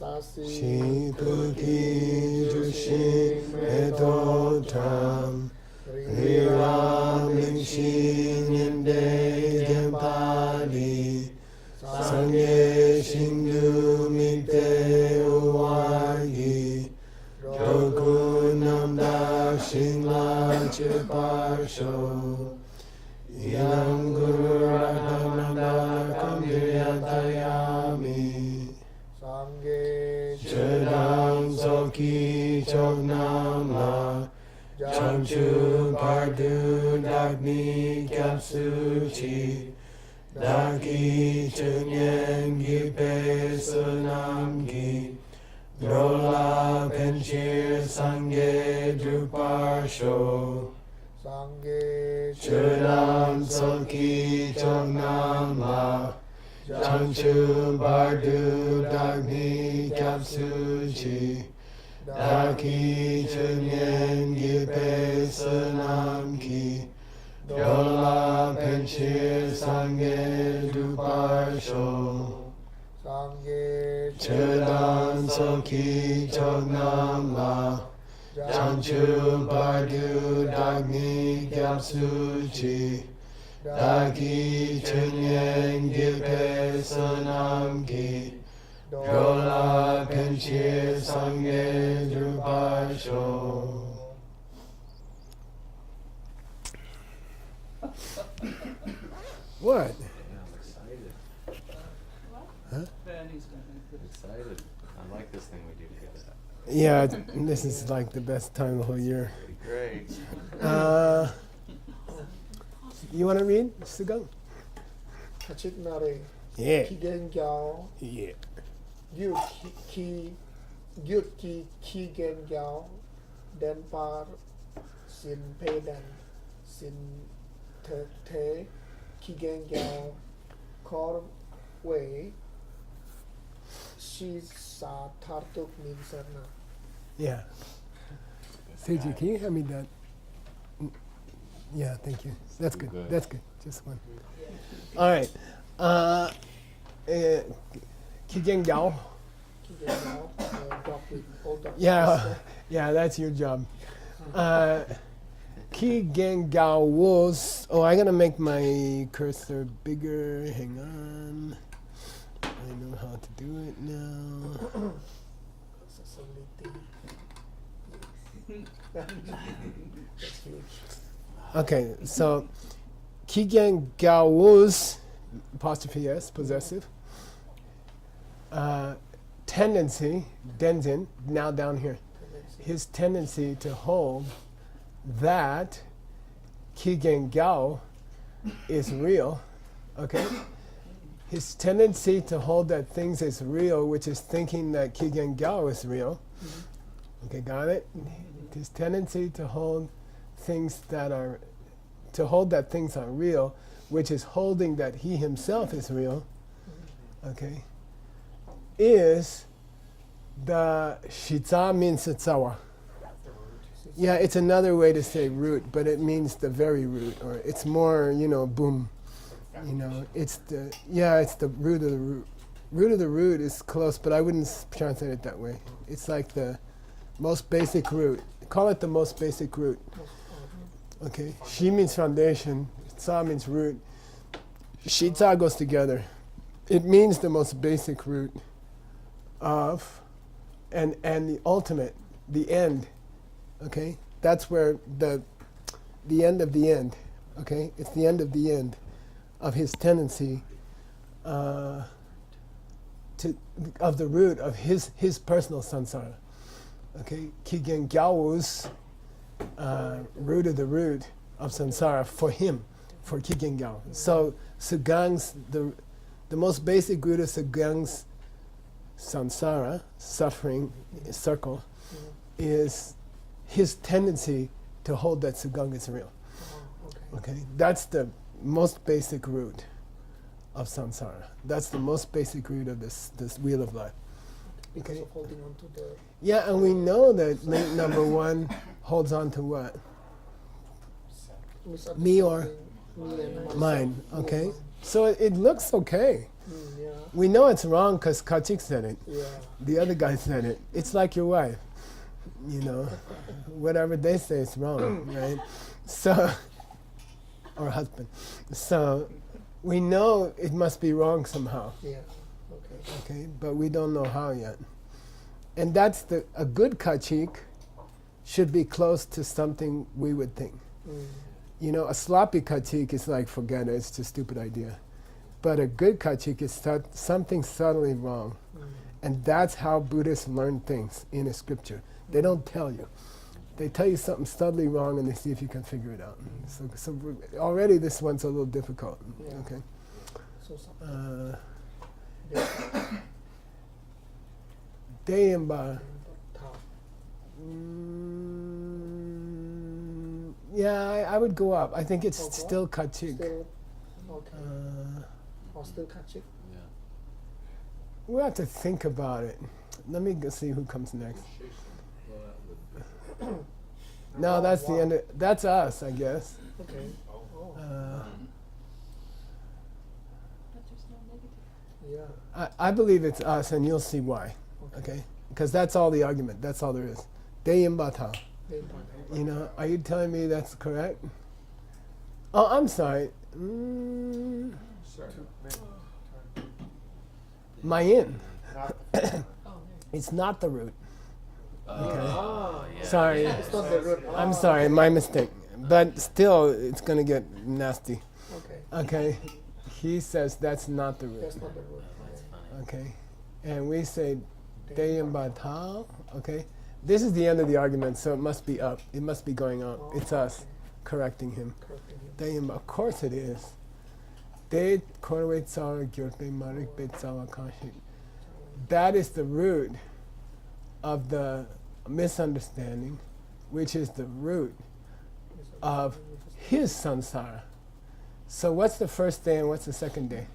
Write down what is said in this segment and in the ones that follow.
Shi Puki Jushin Metotam Riram Lingshin Yende Gempali Sangye Shindu Mite Uwagi Jokunam Da Shingla Chiparsho Yang Guru Ratananda Kambiryatayami Chedang Soki Choknam La Changchu Pardu Dagni Kyapsuchi Daki Chunyen Gipe Sunamgi Drola Penchir Sangye Druparsho Chudam Soki Chongnam La Changchu Bardu Dagni Kyapsuchi Daki Chunyen Gipe Sunamki Drola Penchir Sangye Druparsho Chudam Soki Chongnam La Changchu Bardu Dagni Gyapsuchi Daki Chunyen Gipe Sunamki Drola Penchir Sangye Druparsho. What? I'm excited. Huh? Excited. I like this thing we do together. Yeah, this is like the best time of the whole year. Great. You want to read, Sugang? Kachitnare. Yeah. Kigen Gyao. Yeah. Gyut ki Kigen Gyao. Den par Sin Pedan. Sin Te Kigen Gyao. Kor Wei. Shi Sa Tartuk Minsana. Yeah. Seiji, can you hand me that? Yeah, thank you. That's good. Good. That's good. Just one. All right. Kigen Gao. Kigen Gyao. Dog with old dog. Yeah, yeah, that's your job. Kigen Gao was. Oh, I'm gonna make my cursor bigger. Hang on. I know how to do it now. That's huge. Okay, so Kigen Gao was apostrophe s possessive. Tendency, Denzin, now down here. His tendency to hold that Kigen Gao is real, okay? His tendency to hold that things is real, which is thinking that Kigen Gao is real. Okay, got it? His tendency to hold things that are, to hold that things are real, which is holding that he himself is real, okay, is the Shiza means Sitsawa. Yeah, it's another way to say root, but it means the very root, or it's more, boom. It's the, it's the root of the root. Root of the root is close, but I wouldn't translate it that way. It's like the most basic root. Call it the most basic root. Okay, Shi means foundation, Tsa means root. Shi Tsa goes together. It means the most basic root of, and the ultimate, the end. Okay, that's where the end of the end. Okay, it's the end of the end of his tendency of the root of his personal samsara. Okay, Kigen Gyao's root of the root of samsara for him, for Kigen Gyao. So Sugang's the most basic root of Sugang's samsara, suffering circle, is his tendency to hold that Sugang is real. Okay, that's the most basic root of samsara. That's the most basic root of this wheel of life. Because Okay. of holding on to the Yeah, and we know that link number one holds on to what? Me or me and myself. mine. Okay, so it looks okay. Yeah. We know it's wrong because Kachik said it. Yeah. The other guy said it. It's like your wife. You know, whatever they say is wrong, right? So, or husband. So, we know it must be wrong somehow, Yeah. Okay. okay? But we don't know how yet. And that's a good Kachik should be close to something we would think. Mm. You know, a sloppy Kachik is like, forget it, it's just a stupid idea. But a good Kachik is something subtly wrong. Mm. And that's how Buddhists learn things in a scripture. They don't tell you. They tell you something subtly wrong and they see if you can figure it out. So already this one's a little difficult. Yeah. Okay. So something. Deyamba. Yeah, I would go up. I think it's Oh, go still Kachik. Still. Okay. Or still Kachik. Yeah. We'll have to think about it. Let me go see who comes next. No, that's the end. That's us, I guess. Okay. Oh. But there's no negative. Yeah. I believe it's us, and you'll see why. Okay? Because that's all the argument. That's all there is. Deyimbata. Very important. You know, are you telling me that's correct? Oh, I'm sorry. Mayin. Oh, there. It's not the root. Ah. Yeah. Sorry. Yeah. It's not the root. I'm sorry, my mistake. But still, it's going to get nasty. Okay. Okay? He says that's not the root. That's not the root. That's funny. Okay? And we say Deyimbata. Okay? This is the end of the argument, so it must be up. It must be going up. It's us correcting him. Correcting him. Deyimba. Of course it is. De korwe tsawa gyurpe marik be tsawa kanshik. That is the root of the misunderstanding, which is the root of his samsara. So what's the first day and what's the second day?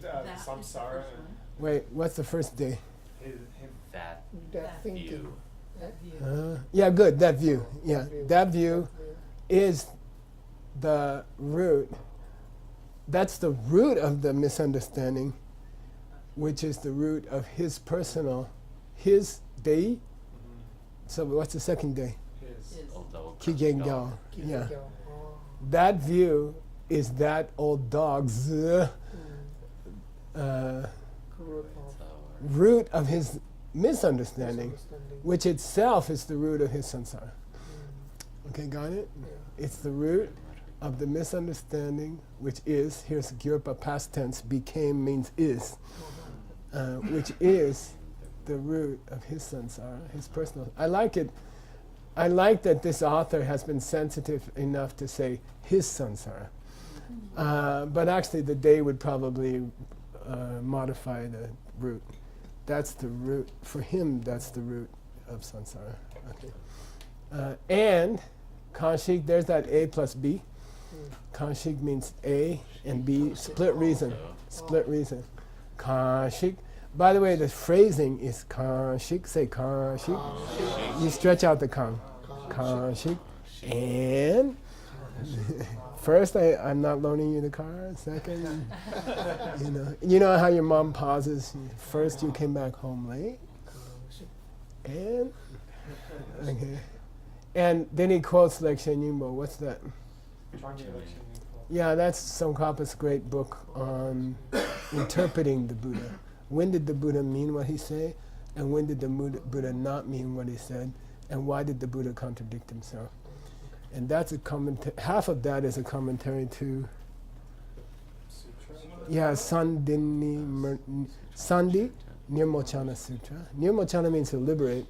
That is the first Samsara, one. Wait, what's the first day? him. That That thinking. view. That view. Yeah, good, that view. Yeah, That view. that view is the root. That's the root of the misunderstanding, which is the root of his personal, his day. So what's the second day? His. Is. Old dog. Kigen dog. Gao. Keep Yeah. it going. Oh. That view is that old dog's Mm. Root of So, root of his misunderstanding, misunderstanding. which itself is the root of his samsara. Mm. Okay, got it? Yeah. It's the root of the misunderstanding, which is, here's Gyurpa past tense, became means is, which is the root of his samsara, his personal. I like it. I like that this author has been sensitive enough to say his samsara. But actually, the day would probably modify the root. That's the root. For him, that's the root of samsara. Okay. And Kanshik, there's that A plus B. Kanshik means A and B, split reason. Split reason. Kanshik. By the way, the phrasing is Kanshik. Say Kanshik. You stretch out the Kan. Kanshik. And first, I'm not loaning you the car. Second, you know how your mom pauses. First, you came back home late. And okay. And then he quotes Lekshen Yimbo. What's that? Yeah, that's Tsongkhapa's great book on interpreting the Buddha. When did the Buddha mean what he said? And when did the Buddha not mean what he said? And why did the Buddha contradict himself? And that's a half of that is a commentary to Sandhi Nirmochana Sutra. Nirmochana means to liberate.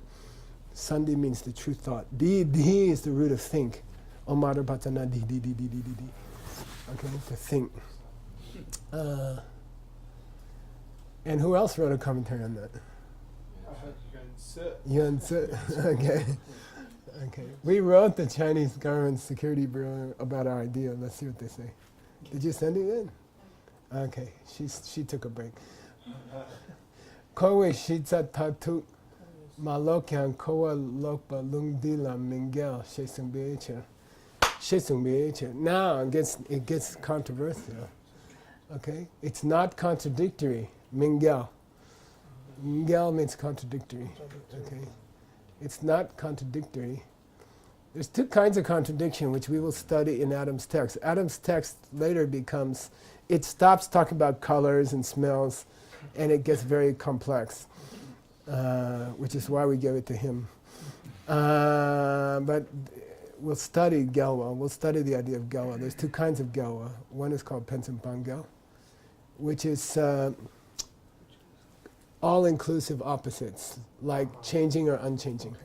Sandhi means the true thought. Di is the root of think. Omara Patana di. Okay, to think. And who else wrote a commentary on that? Yuan Tzu. Okay. Okay. We wrote the Chinese Government Security Bureau about our idea. Let's see what they say. Did you send it in? Okay. She took a break. Kowe shitsa tatu malokyan kowa lokpa lungdila mingel shesung becher. Shesung becher. Now it gets controversial. Okay? It's not contradictory. Mingyao. Mingyao means contradictory. Okay? It's not contradictory. There's two kinds of contradiction which we will study in Adam's text. Adam's text later becomes, it stops talking about colors and smells, and it gets very complex, which is why we give it to him. But we'll study Gelwa. We'll study the idea of Gelwa. There's two kinds of Gelwa. One is called Pensampangel, which is all-inclusive opposites, like changing or unchanging,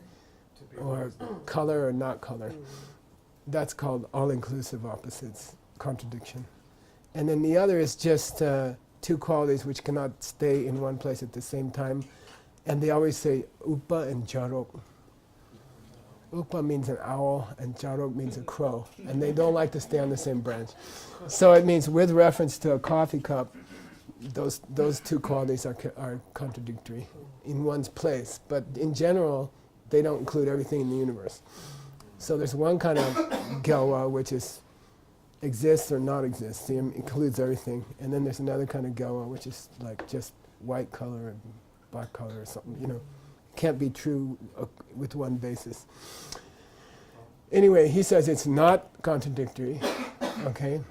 or color or not color. That's called all-inclusive opposites, contradiction. And then the other is just two qualities which cannot stay in one place at the same time. And they always say upa and jarok. Upa means an owl and jarok means a crow. And they don't like to stay on the same branch. So it means with reference to a coffee cup, those two qualities are contradictory in one's place. But in general, they don't include everything in the universe. So there's one kind of Gelwa which is exists or not exists. It includes everything. And then there's another kind of Gelwa which is like just white color and black color or something, you know. Can't be true with one basis. Anyway, he says it's not contradictory. Okay.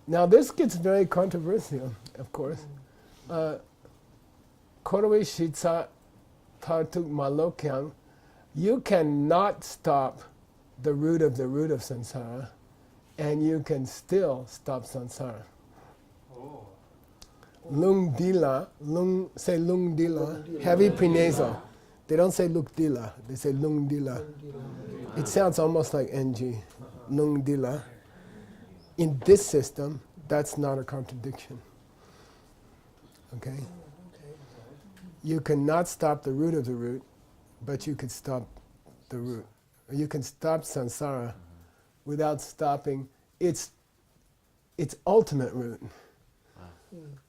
Now this gets very controversial, of course. Koroi shitsa tartuk malokyang. You cannot stop the root of samsara, and you can still stop samsara. Lung dila, say lung dila, heavy prenasal. They don't say luk dila, they say lung dila. It sounds almost like ng, lung dila. In this system, that's not a contradiction. Okay? You cannot stop the root of the root, but you can stop the root. Or you can stop samsara without stopping its ultimate root.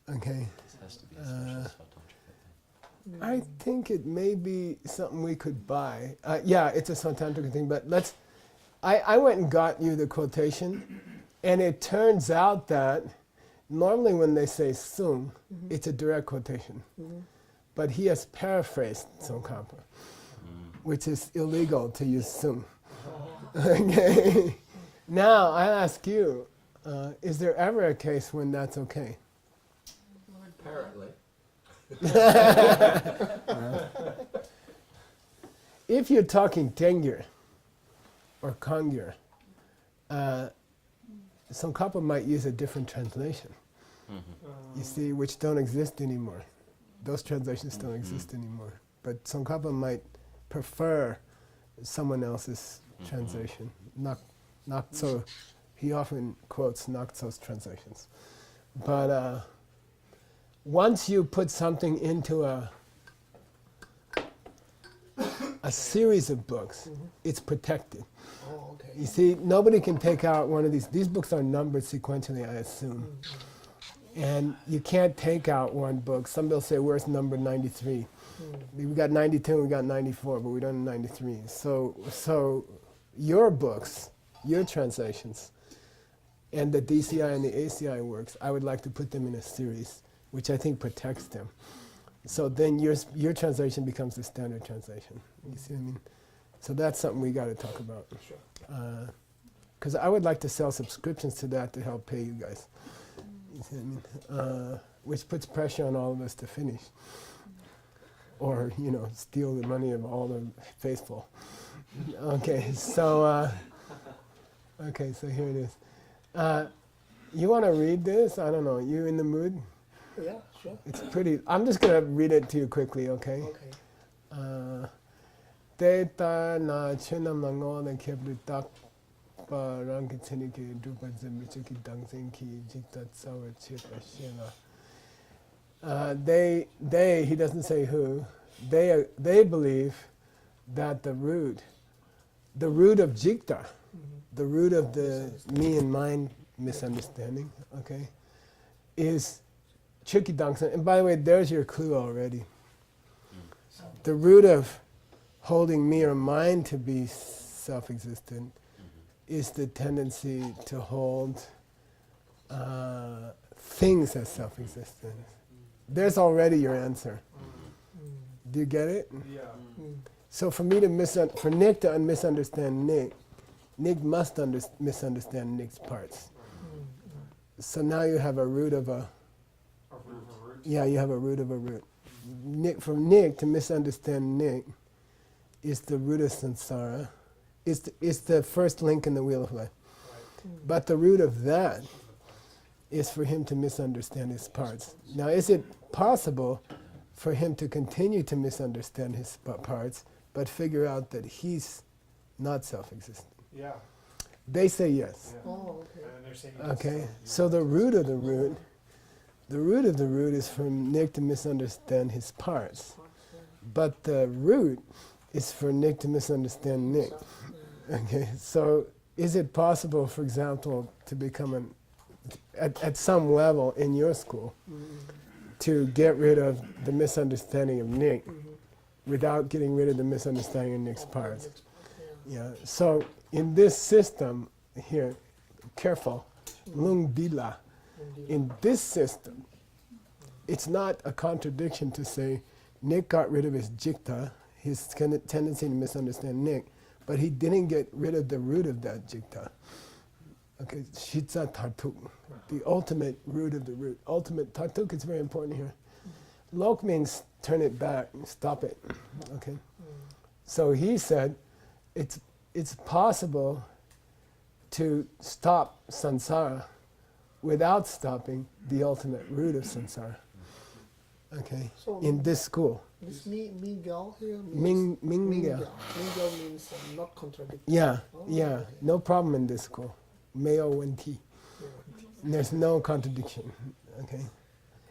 Okay. This has to be a special spot, don't you think? I think it may be something we could buy. Yeah, it's a Svantantrika thing, but let's. I went and got you the quotation, and it turns out that normally when they say sung, it's a direct quotation. But he has paraphrased Tsongkhapa, which is illegal to use sung. Okay. Now, I ask you, is there ever a case when that's okay? Apparently. If you're talking Tengyur or Kangyur, Tsongkhapa might use a different translation, you see, which don't exist anymore. Those translations don't exist anymore. But Tsongkhapa might prefer someone else's translation. Nakso, he often quotes Nakso's translations. But once you put something into a series of books, it's protected. Oh, okay. You see, nobody can take out one of these. These books are numbered sequentially, I assume. And you can't take out one book. Some will say, where's number 93? We got 92 and we got 94, but we don't have 93. So your books, your translations, and the DCI and the ACI works, I would like to put them in a series, which I think protects them. So then your translation becomes the standard translation. You see what I mean? So that's something we got to talk about. Sure. Because I would like to sell subscriptions to that to help pay you guys. You see what I mean? Which puts pressure on all of us to finish. Or, steal the money of all the faithful. Okay, so here it is. You want to read this? I don't know. You in the mood? Yeah, sure. It's pretty. I'm just going to read it to you quickly, okay? Okay. Teta na chenam lango na kebri tak pa rang kitini ki drupa zembichu ki dangzing ki jikta tsawa chipa shena. They, he doesn't say who, they believe that the root of jikta, the root of the me and mine misunderstanding, okay, is Chukki Dangsan. And by the way, there's your clue already. The root of holding me or mine to be self-existent is the tendency to hold things as self-existent. There's already your answer. Do you get it? Yeah. So for me to for Nick to misunderstand Nick, Nick must misunderstand Nick's parts. So now you have a root of a. Yeah, you have a root of a root. For Nick to misunderstand Nick is the root of samsara. It's the first link in the wheel of life. But the root of that is for him to misunderstand his parts. Now, is it possible for him to continue to misunderstand his parts, but figure out that he's not self-existent? Yeah. They say yes. Yeah. Oh, okay. And they're saying Okay, so the root of the root is for Nick to misunderstand his parts. But the root is for Nick to misunderstand Nick. Okay, so is it possible, for example, to become at some level in your school, to get rid of the misunderstanding of Nick without getting rid of the misunderstanding of Nick's parts? Yeah. So in this system here, careful, lung bila. In this system, it's not a contradiction to say Nick got rid of his jikta, his tendency to misunderstand Nick, but he didn't get rid of the root of that jikta. Okay, shitsa tartuk, the ultimate root of the root. Ultimate tartuk is very important here. Lok means turn it back, stop it. Okay, so he said it's possible to stop samsara without stopping the ultimate root of samsara. Okay, So in this school. this Mingao here means Mingya. Mingao means not contradictory. Yeah, Oh, yeah, okay. no problem in this school. Meo Wen-ti. Yeah. There's no contradiction. Okay,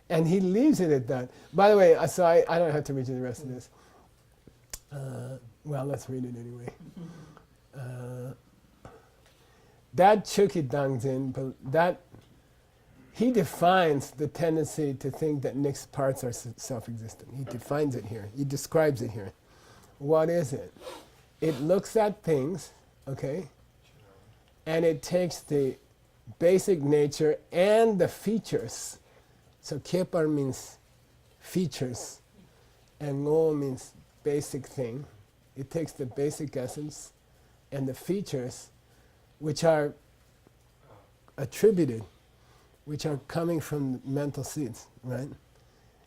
and he leaves it at that. By the way, so I don't have to read you the rest of this. Well, let's read it anyway. That Chuki Dangzin, that he defines the tendency to think that Nick's parts are self-existent. He defines it here. He describes it here. What is it? It looks at things, okay, and it takes the basic nature and the features. So kepar means features, and ngo means basic thing. It takes the basic essence and the features, which are attributed, which are coming from mental seeds, right?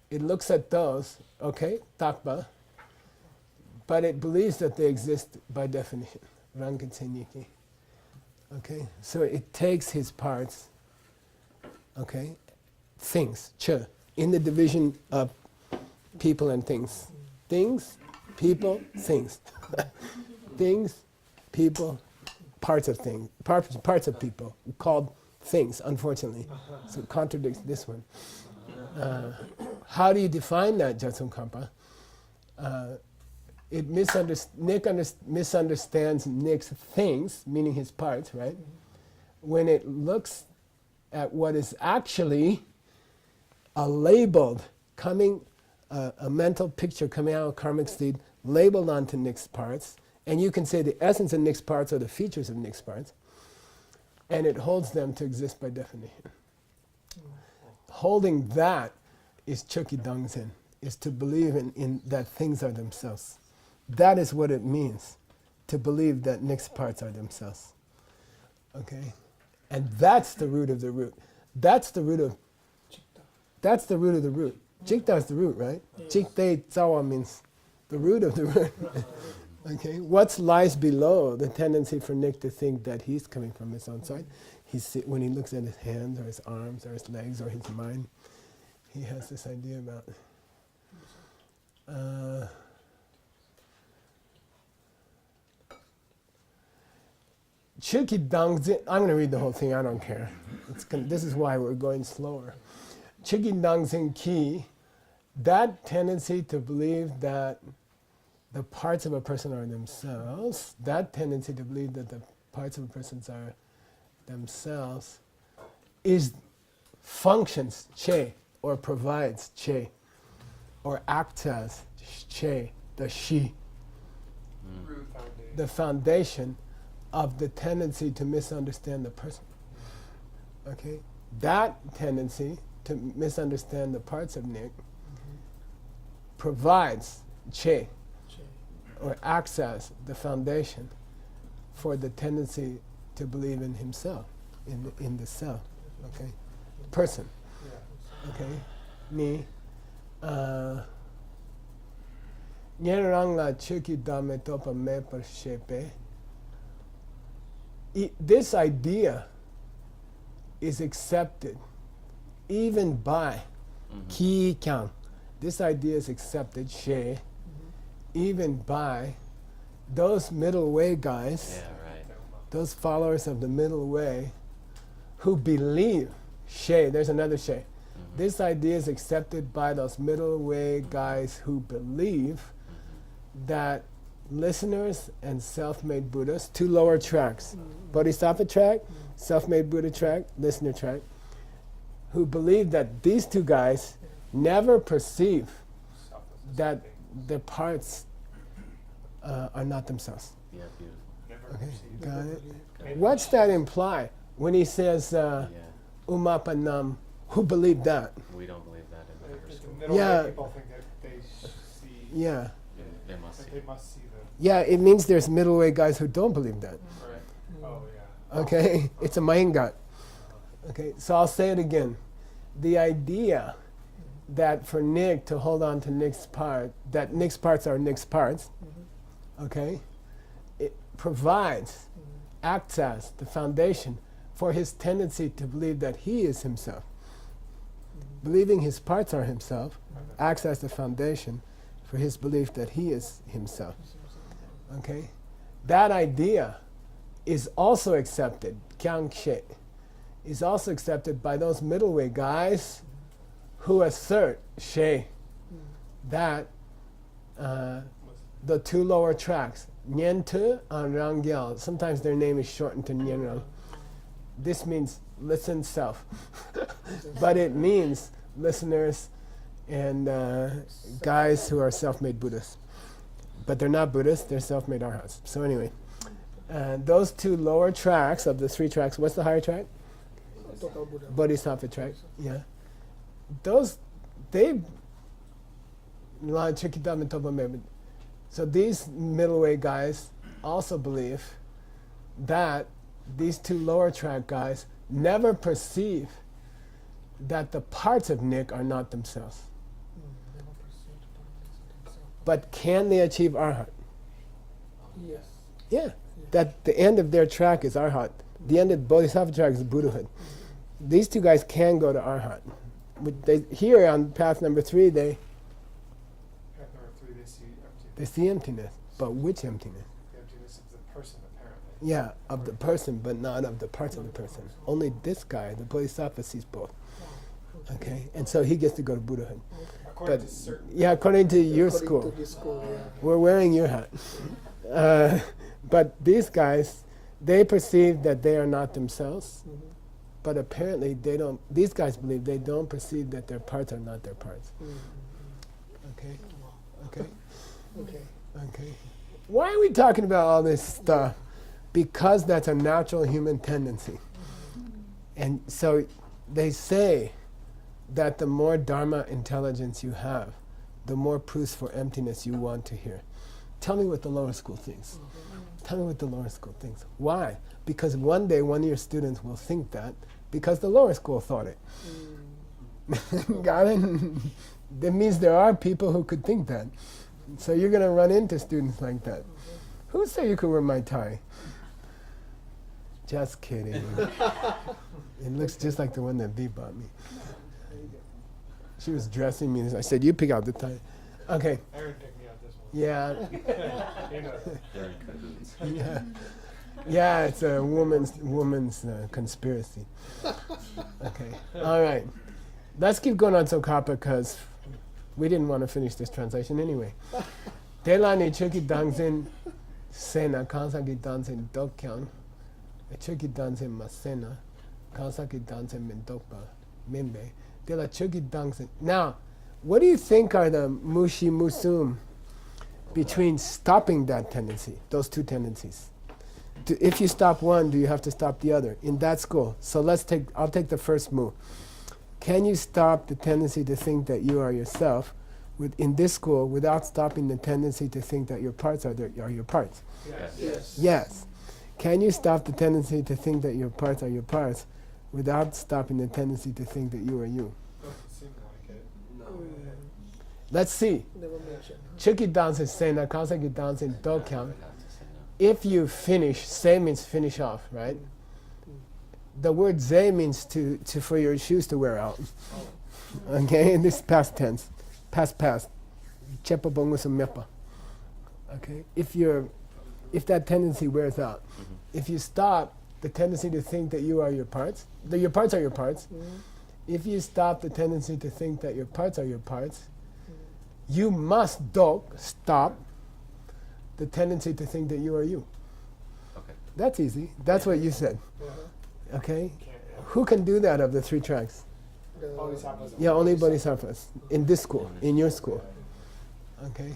It looks at those, okay, takpa, but it believes that they exist by definition, rangatseniki. Okay, so it takes his parts, okay, things, che, in the division of people and things. Things, people, things. Things, people, parts of things, parts of people, called things, unfortunately. So it contradicts this one. How do you define that, Jatsum Kampa? Nick misunderstands Nick's things, meaning his parts, right? When it looks at what is actually a labeled, a mental picture coming out of karmic seed, labeled onto Nick's parts, and you can say the essence of Nick's parts are the features of Nick's parts, and it holds them to exist by definition. Holding that is Chuki Dangzen, is to believe in that things are themselves. That is what it means, to believe that Nick's parts are themselves. Okay? And that's the root of the root. That's the root of the root. Jikta is the root, right? Jikte tsawa means the root of the root. Okay? What lies below the tendency for Nick to think that he's coming from his own side? When he looks at his hands or his arms or his legs or his mind, he has this idea about Chuki Dangzin. I'm going to read the whole thing, I don't care. This is why we're going slower. Chuki Dangzin Ki, that tendency to believe that the parts of a person are themselves, that tendency to believe that the parts of a person are themselves, functions che, or provides che, or acts as che, the she, the foundation of the tendency to misunderstand the person. Okay? that tendency to misunderstand the parts of Nick provides che, or acts as the foundation for the tendency to believe in himself, in the self, okay, person, okay, ni. Nyen la chuki dame topa me per shepe. This idea is accepted even by ki kyang. This idea is accepted, she, even by those middle way guys, Yeah, right. those followers of the middle way who believe, she, there's another she. This idea is accepted by those middle way guys who believe that listeners and self-made Buddhas, two lower tracks, Bodhisattva track, self-made Buddha track, listener track, who believe that these two guys never perceive that the parts are not themselves. Yeah, beautiful. Okay, got it? What's that imply when he says Yeah, umapanam, who believe that? we don't believe that in the The school. middle Yeah. way people think that they see, Yeah. They must that see. they must see the, Yeah, it means there's middle way guys who don't believe that. right, oh, yeah. Okay, it's a maingat. Okay, so I'll say it again. The idea that for Nick to hold on to Nick's part, that Nick's parts are Nick's parts, okay, it provides, acts as the foundation for his tendency to believe that he is himself. Believing his parts are himself acts as the foundation for his belief that he is himself. Okay, that idea is also accepted, kyang she, is also accepted by those middle way guys who assert she, that the two lower tracks, Nyen Tu and Rangyal, sometimes their name is shortened to Nyen Rang. This means listen self, but it means listeners and guys who are self-made Buddhists. But they're not Buddhists, they're self-made arhats. So anyway, those two lower tracks of the three tracks, what's the higher track? Total Buddha. Bodhisattva track, yeah. Those, they, so these middle way guys also believe that these two lower track guys never perceive that the parts of Nick are not themselves. Never perceived themselves. But can they achieve arhat? Yes. Yeah, that the end of their track is arhat. The end of Bodhisattva track is Buddhahood. These two guys can go to arhat. But they, here on path number 3, Path number 3, they see emptiness. they see emptiness. But which emptiness? The emptiness of the person, apparently. Yeah, of the person, but not of the parts of the person. Only this guy, the Bodhisattva, sees both. Okay, and so he gets to go to Buddhahood. According But to certain, yeah, according to your According school, to this school, yeah. we're wearing your hat. But these guys, they perceive that they are not themselves. But apparently they don't, these guys believe they don't perceive that their parts are not their parts. Okay? Okay? Okay. Okay. Why are we talking about all this stuff? Because that's a natural human tendency. And so they say that the more Dharma intelligence you have, the more proofs for emptiness you want to hear. Tell me what the lower school thinks. Tell me what the lower school thinks. Why? Because one day one of your students will think that because the lower school thought it. Got it? That means there are people who could think that. So you're going to run into students like that. Who said you could wear my tie? Just kidding. It looks just like the one that V bought me. She was dressing me. I said, you pick out the tie. Okay. Aaron picked me out this one. Yeah. You know, They're in cahoots. Yeah. Yeah, it's a woman's conspiracy. Okay. All right. Let's keep going on Tsokapa because we didn't want to finish this translation anyway. Tela ni chuki dangzen sena kansaki danzen dokkyang. Chuki danzen masena kansaki danzen mendokpa mimbe. Tela chuki dangzen. Now, what do you think are the mushi musum between stopping that tendency, those two tendencies? if you stop one, do you have to stop the other in that school? So I'll take the first move. Can you stop the tendency to think that you are yourself in this school without stopping the tendency to think that your parts are your parts? Yes. Yes. Yes. Can you stop the tendency to think that your parts are your parts without stopping the tendency to think that you are you? Doesn't seem like it. Let's see. Never mentioned. Chuki dansen sena, kansaki dansen I would dokyan. have to say no. If you finish, say means finish off, right? The word ze means to for your shoes to wear out. Okay, in this past tense, past. Chepa bongo mepa. Okay, if that tendency wears out, if you stop the tendency to think that you are your parts, that your parts are your parts. If you stop the tendency to think that your parts are your parts, you must stop the tendency to think that you are you. Okay. That's easy. That's what you said. Okay? Can't, yeah. Who can do that of the three tracks? Bodhisattvas. Yeah, only bodhisattvas. In this school, in your school. Okay?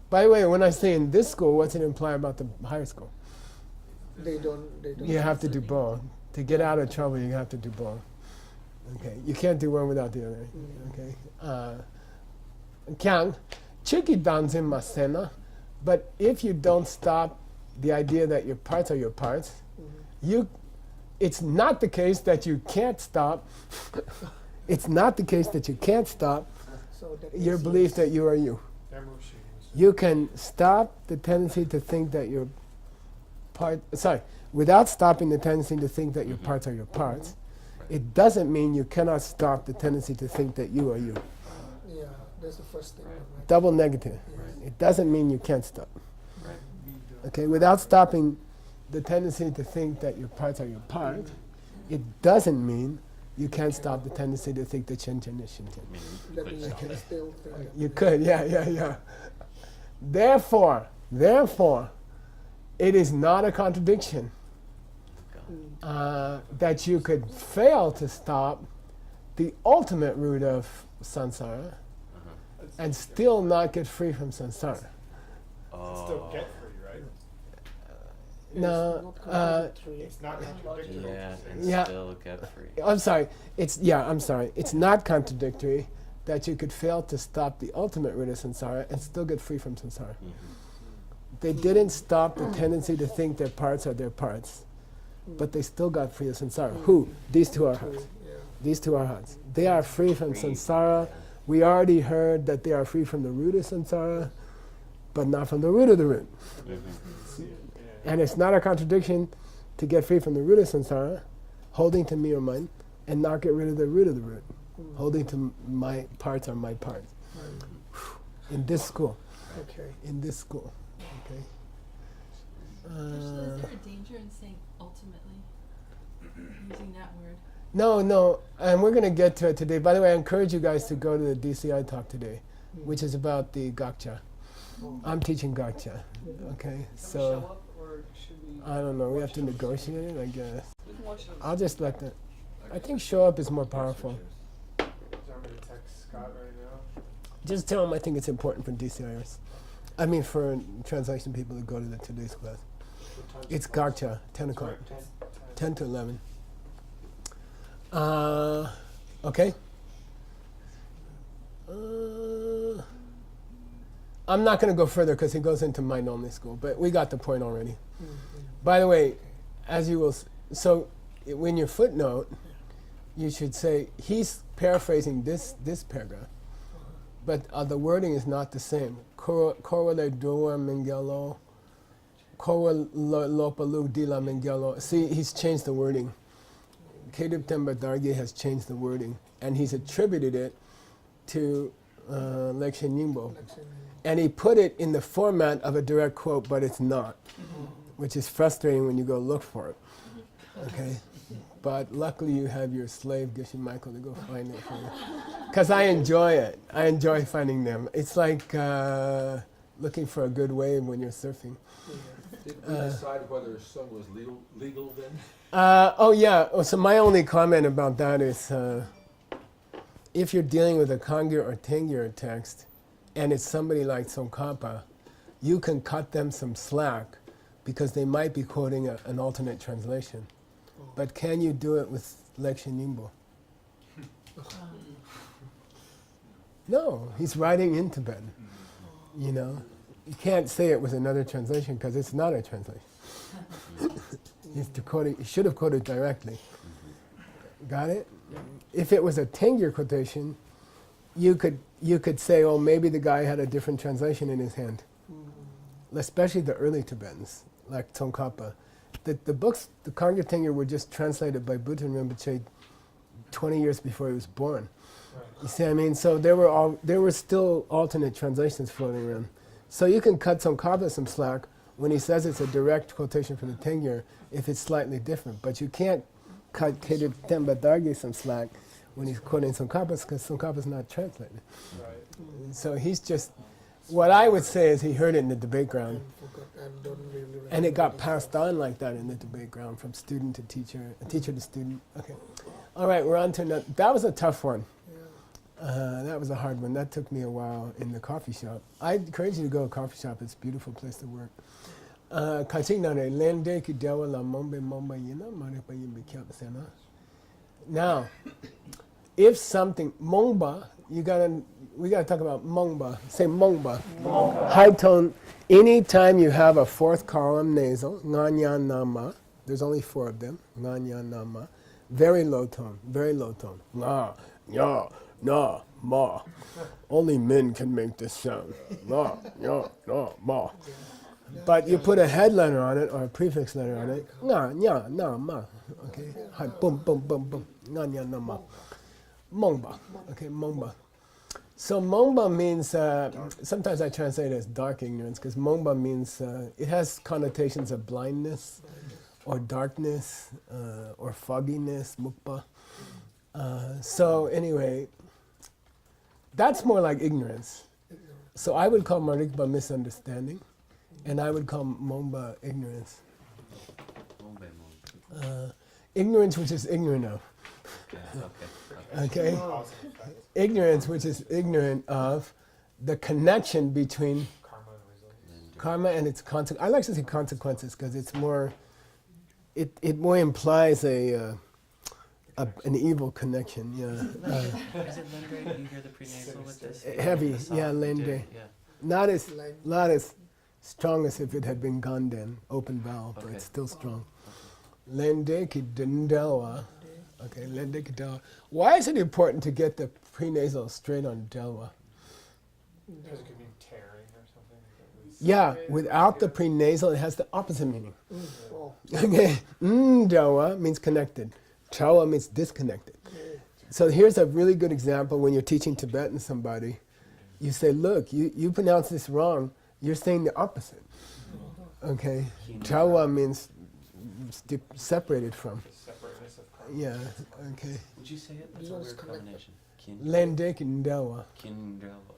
By the way, when I say in this school, what's it imply about the higher school? They don't. You have to do both. To get out of trouble, you have to do both. Okay? You can't do one without the other. Okay? Kyang, chiki danzen masena, but if you don't stop the idea that your parts are your parts, it's not the case that you can't stop. It's not the case that you can't stop So that your means belief that you are you. You can stop the tendency to think that your without stopping the tendency to think that your parts are your parts, it doesn't mean you cannot stop the tendency to think that you are you. Yeah, that's the first thing. Right? Double negative. Yes. It doesn't mean you can't stop. Right. Okay, without stopping the tendency to think that your parts are your parts, it doesn't mean you can't stop the tendency to think that Shenzhen is Shenzhen. I mean, That but means you can still think. that You could, yeah. Therefore, it is not a contradiction that you could fail to stop the ultimate root of samsara and still not get free from samsara. Still get free, right? No, Not contradictory. It's not contradictory. yeah, and Yeah. still get free. I'm sorry. I'm sorry. It's not contradictory that you could fail to stop the ultimate root of samsara and still get free from samsara. They didn't stop the tendency to think their parts are their parts, but they still got free of samsara. Who? These two are True, hearts. yeah. These two are hearts. They are free from samsara. We already heard that they are free from the root of samsara, but not from the root of the root. And it's not a contradiction to get free from the root of samsara, holding to me or mine, and not get rid of the root of the root. Holding to my parts are my parts. In this school. Okay. In this school. Okay. Is there a danger in saying ultimately, using that word? No, and we're going to get to it today. By the way, I encourage you guys to go to the DCI talk today, which is about the Gakcha. I'm teaching Gakcha. Okay, so I don't know. We have to negotiate it, I guess. I'll just let the. I think show up is more powerful. Do you want me to text Scott right now? Just tell them I think it's important for DCIers. I mean, for translation people to go to today's class. It's Gakcha, 10 o'clock. 10 to 11. Okay. I'm not going to go further because he goes into mind-only school, but we got the point already. By the way, as you will, when your footnote, you should say, he's paraphrasing this paragraph, but the wording is not the same. Korwale doa mengelo, korwa lopalu dila mengelo. See, he's changed the wording. Kedub Temba Dargi has changed the wording, and he's attributed it to Lekshen Yingbo. And he put it in the format of a direct quote, but it's not, which is frustrating when you go look for it. Okay? But luckily you have your slave, Geshe Michael, to go find it for you. Because I enjoy it. I enjoy finding them. It's like looking for a good wave when you're surfing. Did we decide whether sung was legal then? So my only comment about that is if you're dealing with a Kangyur or Tengyur text, and it's somebody like Tsongkhapa, you can cut them some slack because they might be quoting an alternate translation. But can you do it with Lekshin Nimbo? No, he's writing in Tibetan. You know, you can't say it with another translation because it's not a translation. He should have quoted directly. Got it? If it was a Tengyur quotation, you could say, oh, maybe the guy had a different translation in his hand. Especially the early Tibetans, like Tsongkhapa. The books, the Kangya Tengyur, were just translated by Bhutan Rinpoche 20 years before he was born. You see what I mean? So there were still alternate translations floating around. So you can cut Tsongkhapa some slack when he says it's a direct quotation from the Tengyur if it's slightly different. But you can't cut Kedir Temba Dargi some slack when he's quoting Tsongkhapa because Tsongkhapa's not translated. Right. So he's just, what I would say is he heard it in the debate ground. And it got passed on like that in the debate ground from student to teacher, teacher to student. Okay. All right, we're on to another. That was a tough one. That was a hard one. That took me a while in the coffee shop. I encourage you to go to a coffee shop. It's a beautiful place to work. Now, if something, mongba, we gotta talk about mongba. Say mongba. High tone. Anytime you have a fourth column nasal, nganya nama, there's only 4 of them, nganya nama, very low tone, nga, nya, na, ma. Only men can make this sound. Na, nya, na, ma. But you put a head letter on it or a prefix letter on it, nga, nya, na, ma. Okay, hi, boom, boom, boom, boom, nga, nya, na, ma. Mongba. Okay, mongba. So mongba means, sometimes I translate it as dark ignorance, because mongba means, it has connotations of blindness, or darkness, or fogginess, mukpa. So anyway, that's more like ignorance. So I would call marikba misunderstanding, and I would call mongba ignorance. Ignorance which is ignorant of. Okay? Ignorance which is ignorant of the connection between karma and its consequences. I like to say consequences because it's more, it more implies an evil connection. Yeah. Is it Lendre? Do you hear the prenasal with this? Heavy, The yeah, soft Lendre. Yeah. Not as strong as if it had been ganden, open vowel, but it's still strong. Lende ki dendelwa. Okay, lende ki delwa. Why is it important to get the prenasal straight on delwa? Because it could mean tearing or something. Yeah, without the prenasal, it has the opposite meaning. Okay, delwa means connected. Chawa means disconnected. So here's a really good example when you're teaching Tibetan to somebody. You say, look, you pronounce this wrong. You're saying the opposite. Okay, chawa means separated from. Separateness of karma. Yeah, okay. Would you say it? That's a weird combination. Kin. Lende ki delwa. Kindrawa.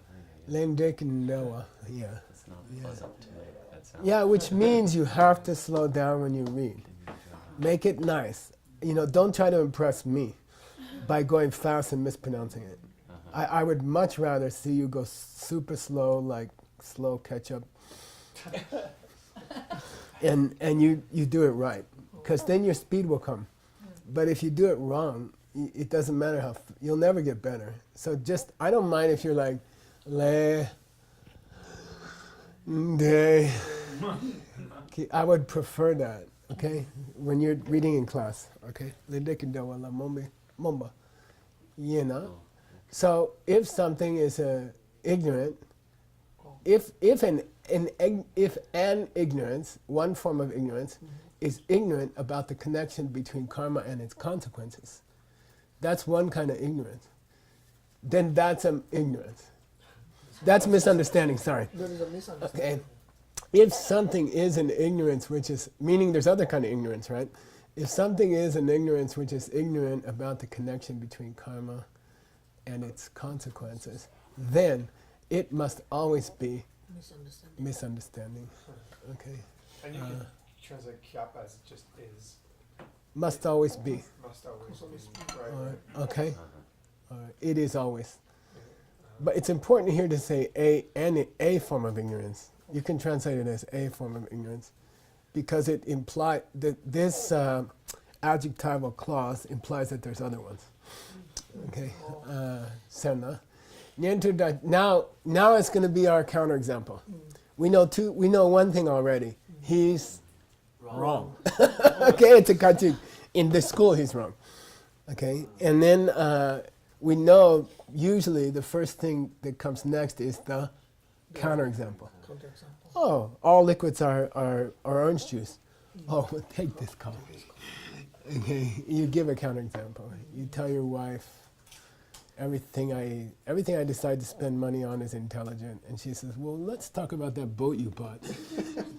Lende ki delwa. Yeah. That's not fuzz up to me. That sounds. Yeah, which means you have to slow down when you read. Make it nice. You know, don't try to impress me by going fast and mispronouncing it. I would much rather see you go super slow, like slow ketchup. and you do it right, because then your speed will come. But if you do it wrong, it doesn't matter how, you'll never get better. So just, I don't mind if you're like, le, de. Okay, I would prefer that, okay? When you're reading in class, okay? Le de kindawa la momba. You know? So if something is ignorant, if an ignorance, one form of ignorance, is ignorant about the connection between karma and its consequences, that's one kind of ignorance. Then that's an ignorance. That's misunderstanding, sorry. There is a misunderstanding. Okay. If something is an ignorance, which is, meaning there's other kind of ignorance, right? If something is an ignorance which is ignorant about the connection between karma and its consequences, then it must always be misunderstanding. Okay. And you can translate kyapa as just is. Must always be. Must always be. All Right. right. Okay. All right. It is always. But it's important here to say a form of ignorance. You can translate it as a form of ignorance. because it implies that this adjectival clause implies that there's other ones. Okay, Serna. Now it's going to be our counterexample. We know one thing already. He's wrong. Okay, it's a cartoon. In the school, he's wrong. Okay, and then we know usually the first thing that comes next is the counterexample. Counterexample. Oh, all liquids are orange juice. Oh, well, take this coffee. Okay, you give a counterexample. You tell your wife, everything I decide to spend money on is intelligent. And she says, well, let's talk about that boat you bought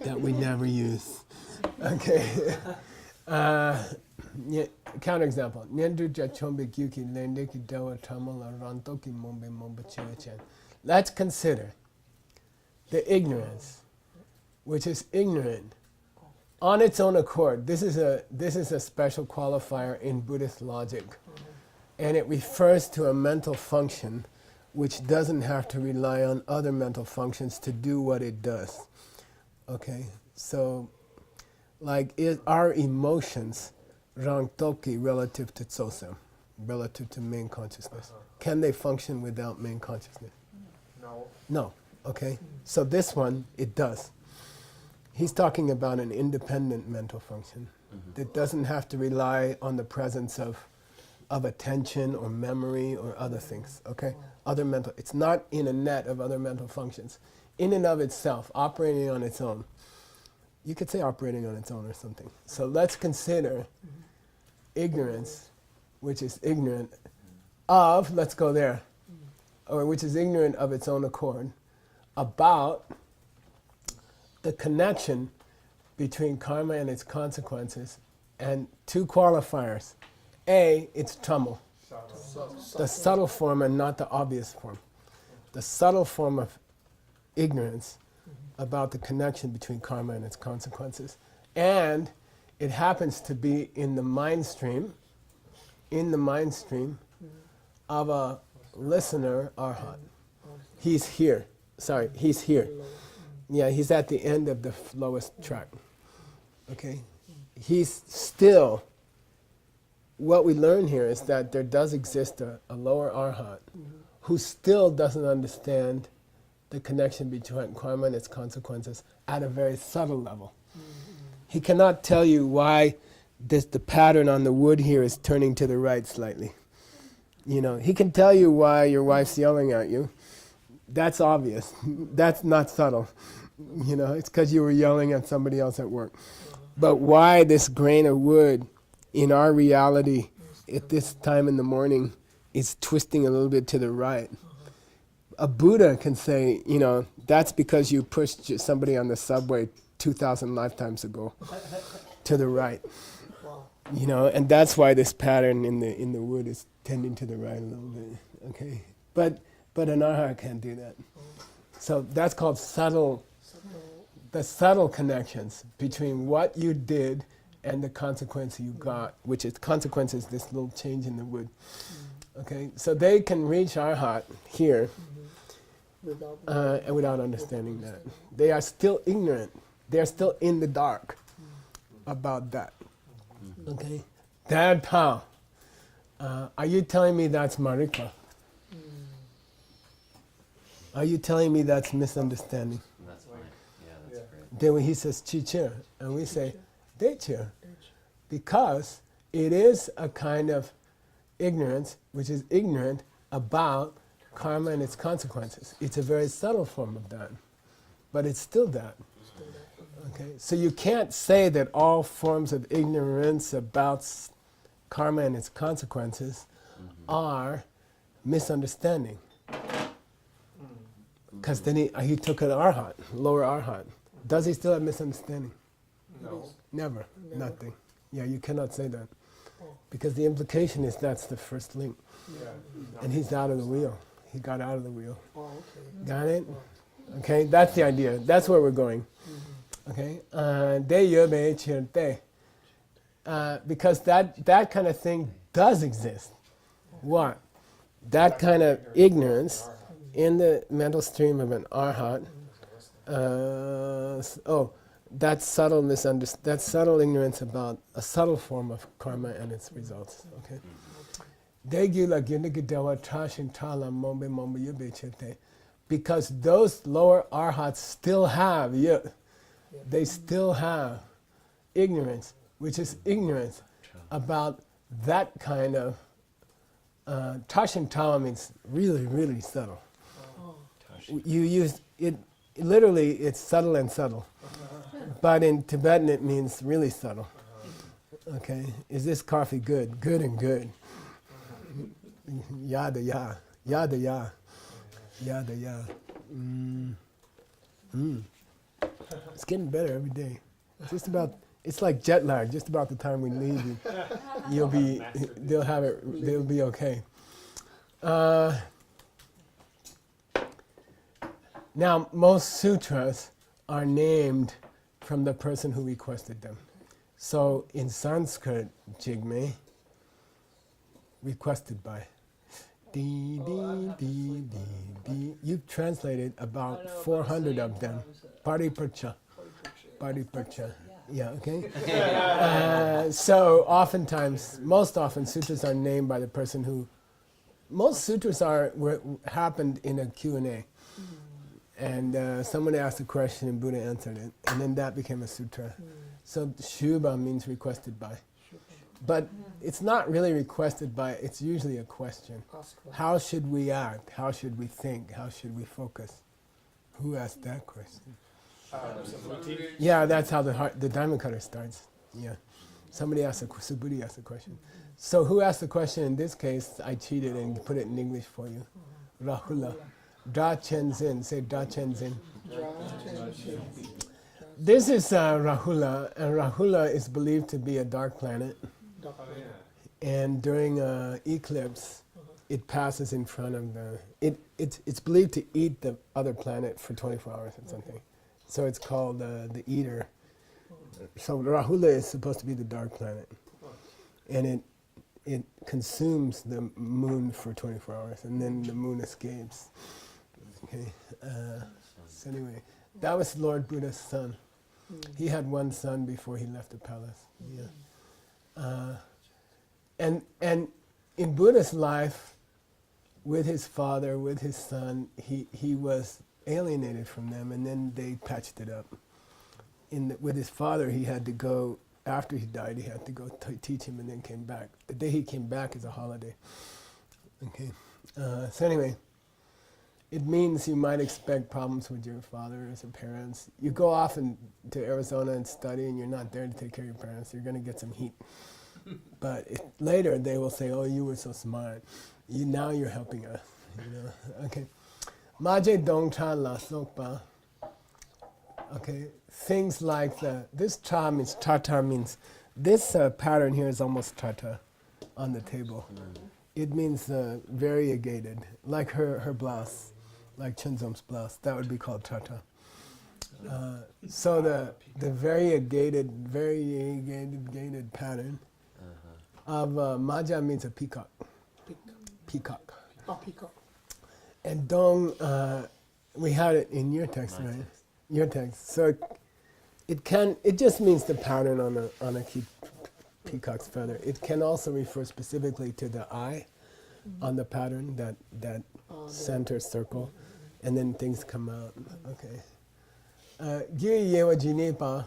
that we never use. Okay. Counterexample. Let's consider the ignorance, which is ignorant on its own accord. This is a special qualifier in Buddhist logic. And it refers to a mental function which doesn't have to rely on other mental functions to do what it does. Okay? So, like, our emotions, rangtoki, relative to tsosem, relative to main consciousness, can they function without main consciousness? No. No. Okay? So this one, it does. He's talking about an independent mental function that doesn't have to rely on the presence of attention or memory or other things, okay? It's not in a net of other mental functions. In and of itself, operating on its own. You could say operating on its own or something. So let's consider ignorance, which is ignorant of, let's go there, or which is ignorant of its own accord, about the connection between karma and its consequences, and two qualifiers. A, it's tummo, the subtle form and not the obvious form. The subtle form of ignorance about the connection between karma and its consequences. And it happens to be in the mind stream of a listener, arhat. He's here. He's here. Yeah, he's at the end of the lowest track. Okay? He's still, what we learn here is that there does exist a lower arhat who still doesn't understand the connection between karma and its consequences at a very subtle level. He cannot tell you why the pattern on the wood here is turning to the right slightly. You know, he can tell you why your wife's yelling at you. That's obvious. That's not subtle. You know, it's because you were yelling at somebody else at work. But why this grain of wood in our reality at this time in the morning is twisting a little bit to the right? A Buddha can say, you know, that's because you pushed somebody on the subway 2,000 lifetimes ago to the right. Wow. You know, and that's why this pattern in the wood is tending to the right a little bit. Okay, but an arhat can't do that. So that's called the subtle connections between what you did and the consequence you got, which is consequence is this little change in the wood. Okay, so they can reach arhat here without understanding that. They are still ignorant. They are still in the dark about that. Okay, Dad Pao, are you telling me that's Marika? Are you telling me that's misunderstanding? That's fine. Yeah, that's great. Then when he says chi-chir, and we say de-chir, because it is a kind of ignorance, which is ignorant about karma and its consequences. It's a very subtle form of that, but it's still that. Okay, so you can't say that all forms of ignorance about karma and its consequences are misunderstanding. Because then he took an arhat, lower arhat. Does he still have misunderstanding? No. Never. Nothing. Yeah, you cannot say that. Because the implication is that's the first link. Yeah. And he's out of the wheel. He got out of the wheel. Oh, okay. Got it? Okay, that's the idea. That's where we're going. Okay? Because that kind of thing does exist. What? That kind of ignorance in the mental stream of an arhat. that subtle that subtle ignorance about a subtle form of karma and its results. Okay. Because those lower arhats still have they still have ignorance, which is ignorance about that kind of tashin tawa means really, really subtle. You use it literally, it's subtle and subtle. But in Tibetan it means really subtle. Okay, is this coffee good? Good and good. Yada ya, yada ya, yada ya. It's getting better every day. It's like jet lag. Just about the time we leave, they'll be okay. Now, most sutras are named from the person who requested them. So in Sanskrit, jigme, requested by. Dee, dee, dee, dee, dee. You've translated about 400 of them. Paripracha. Paripracha. Yeah, okay? So oftentimes, most often, sutras are named by the person who... Most sutras happened in a Q&A. And someone asked a question and Buddha answered it. And then that became a sutra. So Shubha means requested by. But it's not really requested by, it's usually a question. How should we act? How should we think? How should we focus? Who asked that question? Yeah, that's how the diamond cutter starts. Yeah. Somebody asked Subhuti asked a question. So who asked the question in this case? I cheated and put it in English for you. Rahula. Dra Chen Zin. Say Dra Chen Zin. This is Rahula, and Rahula is believed to be a dark planet. And during eclipse, it passes in front of it's believed to eat the other planet for 24 hours or something. So it's called the eater. So Rahula is supposed to be the dark planet. And it consumes the moon for 24 hours, and then the moon escapes. Okay. So anyway, that was Lord Buddha's son. He had one son before he left the palace. Yeah. And in Buddha's life, with his father, with his son, he was alienated from them, and then they patched it up. With his father, he had to go, after he died, he had to go teach him and then came back. The day he came back is a holiday. Okay. So anyway, it means you might expect problems with your father as a parents. You go off to Arizona and study and you're not there to take care of your parents, you're going to get some heat. But later they will say, oh, you were so smart. Now you're helping us. Okay. Maje dong cha la sokpa. Okay. Things like this cha means, tata means, this pattern here is almost tata on the table. It means variegated, like her blouse, like Chenzom's blouse. That would be called tata. So the variegated pattern of Maja means a peacock. Peacock. Oh, peacock. And dong, we had it in your text, right? Your text. So it just means the pattern on a peacock's feather. It can also refer specifically to the eye on the pattern, that center circle, and then things come out. Okay. Giri yewa jinepa,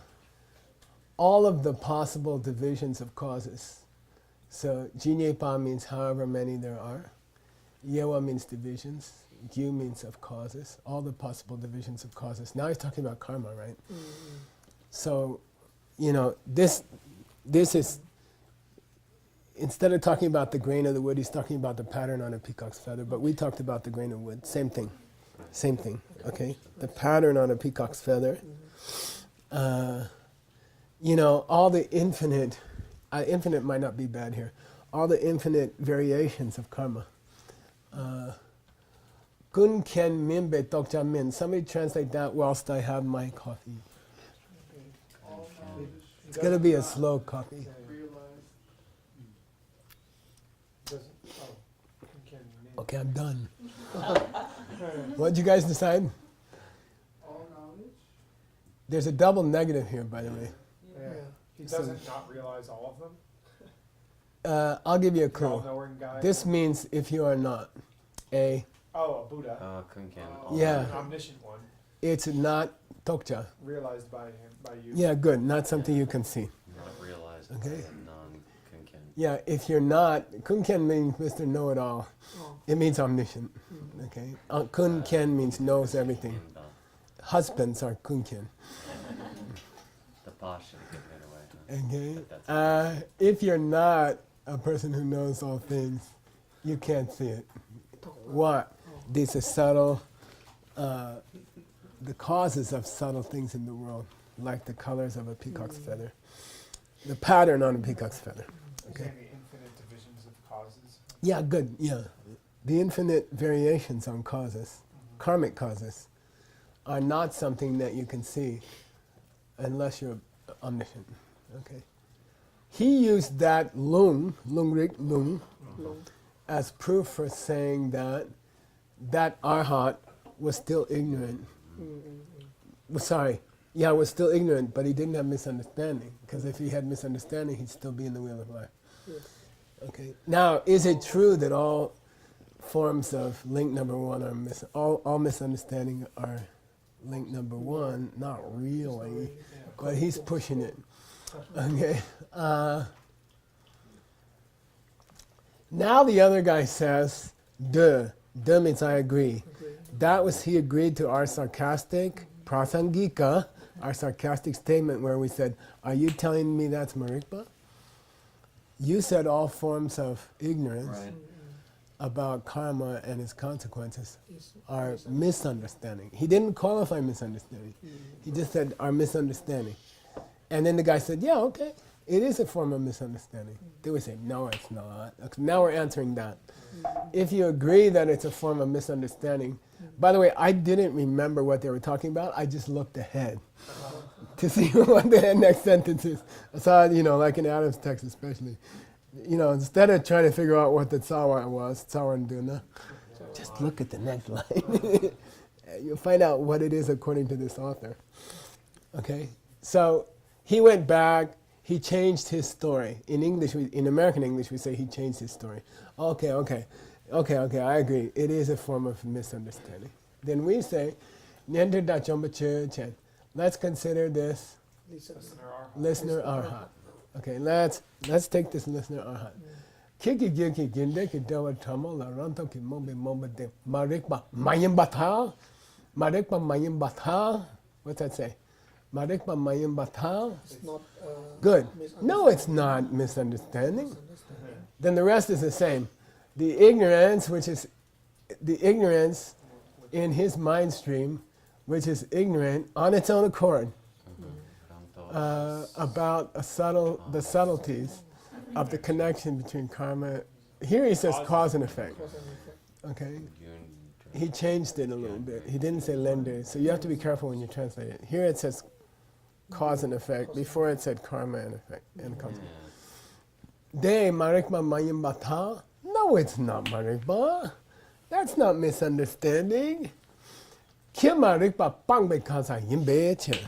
all of the possible divisions of causes. So jinepa means however many there are. Yewa means divisions. Gyu means of causes. All the possible divisions of causes. Now he's talking about karma, right? So, this is, instead of talking about the grain of the wood, he's talking about the pattern on a peacock's feather, but we talked about the grain of wood. Same thing, okay? The pattern on a peacock's feather. All the infinite might not be bad here, all the infinite variations of karma. Kun ken minbe tokja min. Somebody translate that whilst I have my coffee. It's going to be a slow coffee. Okay, I'm done. What did you guys decide? All knowledge There's a double negative here, by the way. Yeah. He So- doesn't not realize all of them. I'll give you a The clue. all-knowing guy. This means if you are not a, Oh, a Buddha. Kunken. Yeah. An omniscient one, it's not tokcha. realized by him, by you. Yeah, good. Not something you can see. Not realized Okay. by a non-Kunken. Yeah, if you're not, kunken means Mr. Know-it-all. Oh. It means omniscient. Okay. Kunken means knows everything. Inba. Husbands are kunken. The boss should have given it away. Huh? Okay. But that's If you're not a person who knows all things, you can't see it. What? These are subtle, the causes of subtle things in the world, like the colors of a peacock's feather, the pattern on a peacock's feather. Okay. The infinite divisions of causes. Yeah, good. Yeah, the infinite variations on causes, karmic causes, are not something that you can see unless you're omniscient. Okay. He used that lung, as proof for saying that arhat was still ignorant. Was still ignorant, but he didn't have misunderstanding. Because if he had misunderstanding, he'd still be in the wheel of life. Yes. Okay. Now, is it true that all forms of link number one are all misunderstanding are link number one? Not really, but he's pushing it. Okay. Now the other guy says, "Duh." Duh means I agree. That was he agreed to our sarcastic prasangika, our sarcastic statement where we said, "Are you telling me that's marikpa?" You said all forms of ignorance Right. about karma and its consequences Yes. are misunderstanding. He didn't qualify misunderstanding. He just said our misunderstanding. And then the guy said, yeah, okay, it is a form of misunderstanding. They would say, no, it's not. Okay, now we're answering that. If you agree that it's a form of misunderstanding, by the way, I didn't remember what they were talking about. I just looked ahead to see what the next sentence is. I saw, like in Adam's text especially. Instead of trying to figure out what the tsawa was, tsawa and duna, just look at the next line. You'll find out what it is according to this author. Okay? So he went back, he changed his story. In English, in American English, we say he changed his story. Okay, I agree. It is a form of misunderstanding. Then we say, let's consider this listener arhat. Okay, let's take this listener arhat. Kiki giki gindeki dewa tamo la ranto ki mombe mombe de marikba mayim batal. Marikba mayim batal. What's that say? Marikba mayim batal. It's not Good. No, it's not misunderstanding. Then the rest is the same. The ignorance, which is the ignorance in his mind stream, which is ignorant on its own accord about the subtleties of the connection between karma. Here he says cause and effect. Okay, he changed it a little bit. He didn't say lender, so you have to be careful when you translate it. Here it says cause and effect. Before it said karma and effect and consequence. De marikma mayim bata? No, it's not marikma. That's not misunderstanding. Kia marikma pang bekasa yimbe che.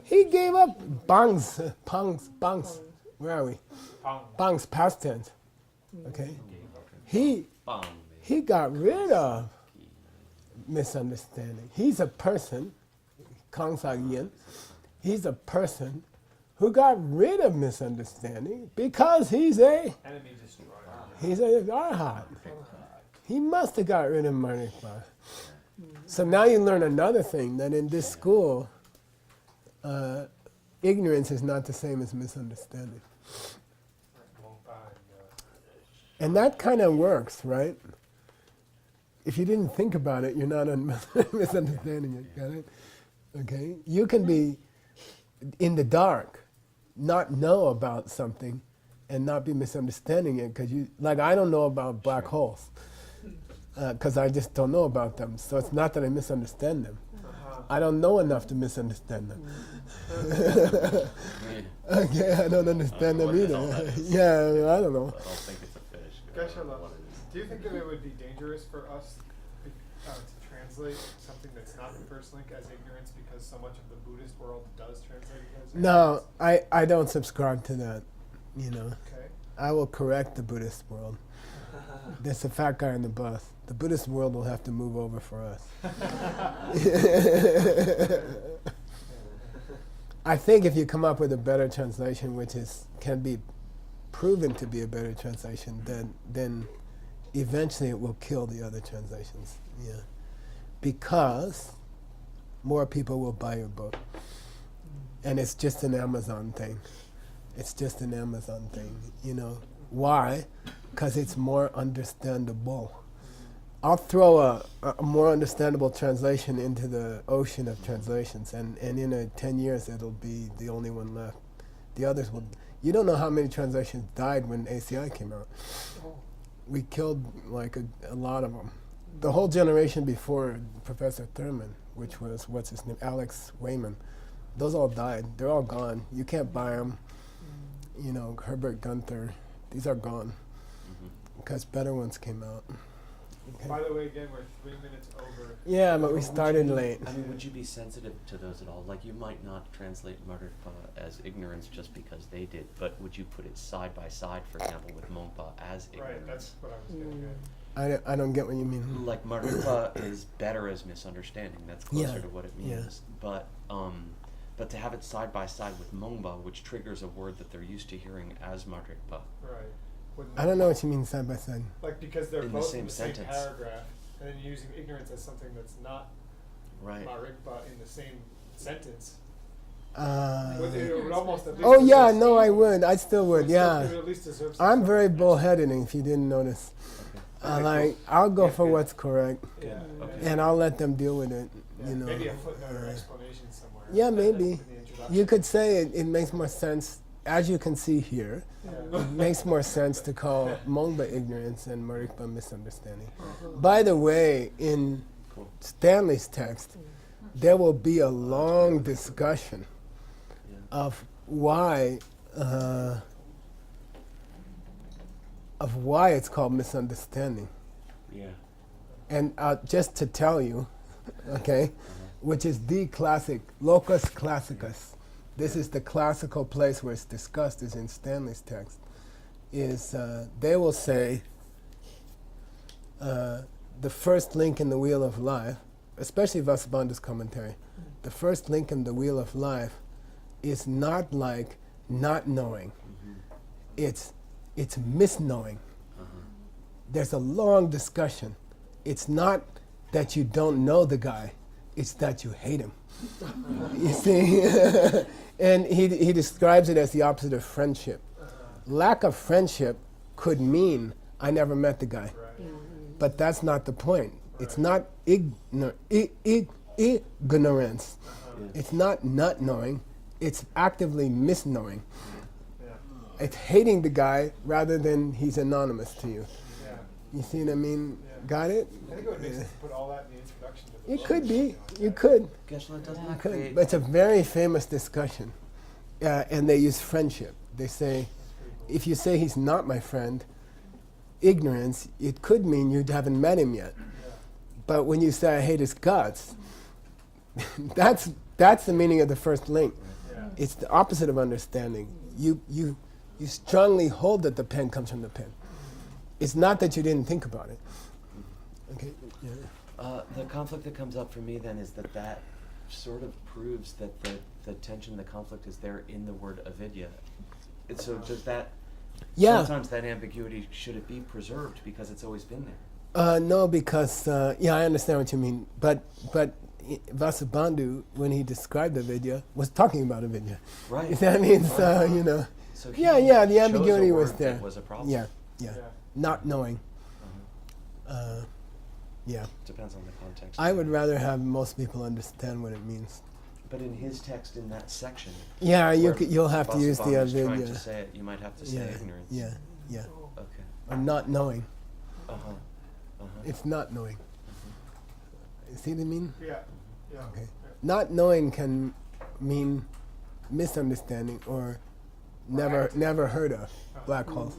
He gave up bangs. Where are we? Bangs past tense. Okay. He got rid of misunderstanding. He's a person, Kang Sag Yin. He's a person who got rid of misunderstanding because he's a Enemy destroyer. arhat. He must have got rid of marikpa. So now you learn another thing, that in this school, ignorance is not the same as misunderstanding. And that kind of works, right? If you didn't think about it, you're not misunderstanding it, got it? Okay? You can be in the dark, not know about something, and not be misunderstanding it, because I don't know about black holes, because I just don't know about them. So it's not that I misunderstand them. I don't know enough to misunderstand them. Okay, I don't understand them either. Yeah, I don't know. I don't think it's a fish. Geshe-la, do you think that it would be dangerous for us to translate translate something that's not the first link as ignorance because so much of the Buddhist world does translate it as No, ignorance? I don't subscribe to that. You know, Okay. I will correct the Buddhist world. There's a fat guy on the bus. The Buddhist world will have to move over for us. I think if you come up with a better translation, which can be proven to be a better translation, then eventually it will kill the other translations. Yeah, because more people will buy your book, and it's just an Amazon thing. It's just an Amazon thing. You know why? Because it's more understandable. I'll throw a more understandable translation into the ocean of translations, and in 10 years it'll be the only one left. The others will. You don't know how many translations died when ACI came out. Oh. We killed like a lot of them. The whole generation before Professor Thurman, which was, what's his name, Alex Wayman, those all died. They're all gone. You can't buy them. You know, Herbert Gunther, these are gone because better ones came out. Okay. By the way, again, we're 3 minutes over. Yeah, but we started late. I mean, would you be sensitive to those at all? Like, you might not translate Marikpa as ignorance just because they did, but would you put it side by side, for example, with Mongpa as ignorance? Right, that's what I was getting at. I don't get what you mean. Like, Marikpa is better as misunderstanding. That's closer Yeah, to what it yeah. means. But to have it side by side with Mongba, which triggers a word that they're used to hearing as Marikpa. Right. Wouldn't I don't know what you mean side by side. Like, because they're In the both same in the same sentence. paragraph, and then you're using ignorance as something that's not Right. Marikpa in the same sentence. Uh, It would almost at least oh yeah, deserve- no, I would. I still it would. still- Yeah. it would at least deserve some I'm sort very of bullheaded, if you didn't notice. Okay. Like, I'll go for good. what's correct, Yeah. Okay. and I'll let them deal with it. Yeah, You know. maybe a footnote or Uh, explanation somewhere. yeah, maybe. In the introduction. You could say it makes more sense, as you can see here. Yeah. It makes more sense to call Mongba ignorance and Marikpa misunderstanding. By the way, in Cool. Stanley's text, there will be a long discussion Yeah. of why it's called misunderstanding. Yeah. And just to tell you, okay, which is the classic locus classicus. This is the classical place where it's discussed. Is in Stanley's text. Is they will say the first link in the wheel of life, especially Vasubandhu's commentary, the first link in the wheel of life is not like not knowing. It's misknowing. There's a long discussion. It's not that you don't know the guy, it's that you hate him. You see? And he describes it as the opposite of friendship. Lack of friendship could mean I never met the guy. Right. But that's not the point. It's not ignorance. It's not knowing. It's actively misknowing. Yeah. It's hating the guy rather than he's anonymous to you. Yeah. You see what I mean? Yeah. Got it? I think it would make sense to put all that in the introduction to the You book could or be. something like You that. could. Geshe-la, doesn't You that could. create... But it's a very famous discussion. And they use friendship. They say, if you say he's not my friend, ignorance, it could mean you haven't met him yet. Yeah. But when you say I hate his guts, that's the meaning of the first link. Yeah. It's the opposite of understanding. You strongly hold that the pen comes from the pen. It's not that you didn't think about it. Okay. Yeah. The conflict that comes up for me then is that sort of proves that the tension, the conflict is there in the word avidya. And so does that, Yeah. sometimes that ambiguity, should it be preserved because it's always been there? No, because I understand what you mean. But Vasubandhu, when he described avidya, was talking about avidya. Right. That means Right. you know. So he Yeah, the chose a ambiguity was word there. that was a problem. Yeah. Yeah. Not knowing. Uh-huh. Yeah. Depends on the context. I would rather have most people understand what it means. But in his text, in that section, Yeah, where you'll have to use the Vasubandhu's trying avidya. to say it, you might have to say Yeah, ignorance. yeah, yeah. Okay. Or not knowing. Uh-huh. Uh-huh. It's not knowing. You see what I mean? Yeah. Yeah. Okay. Not knowing can mean misunderstanding or never heard of. Black holes.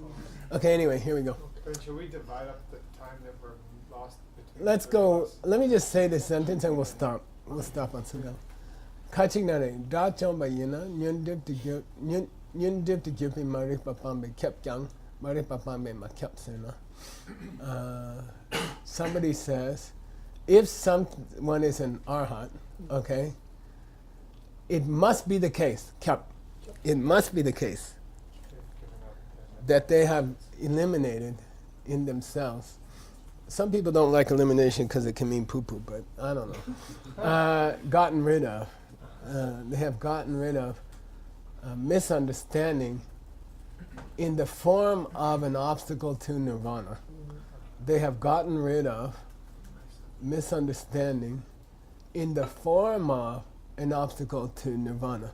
Okay, anyway, here we go. Then should we divide up the time that we're lost between let's go. Let me just say this sentence and we'll stop. We'll stop on Sugal. Kaching nare, da chomba yena, nyun dip to give me Mari Papambe kept young, Mari Papambe ma kept sena. Somebody says, if someone is an arhat, okay, it must be the case, kept. It must be the case that they have eliminated in themselves. Some people don't like elimination because it can mean poo-poo, but I don't know. Gotten rid of. They have gotten rid of misunderstanding in the form of an obstacle to nirvana. They have gotten rid of misunderstanding in the form of an obstacle to nirvana.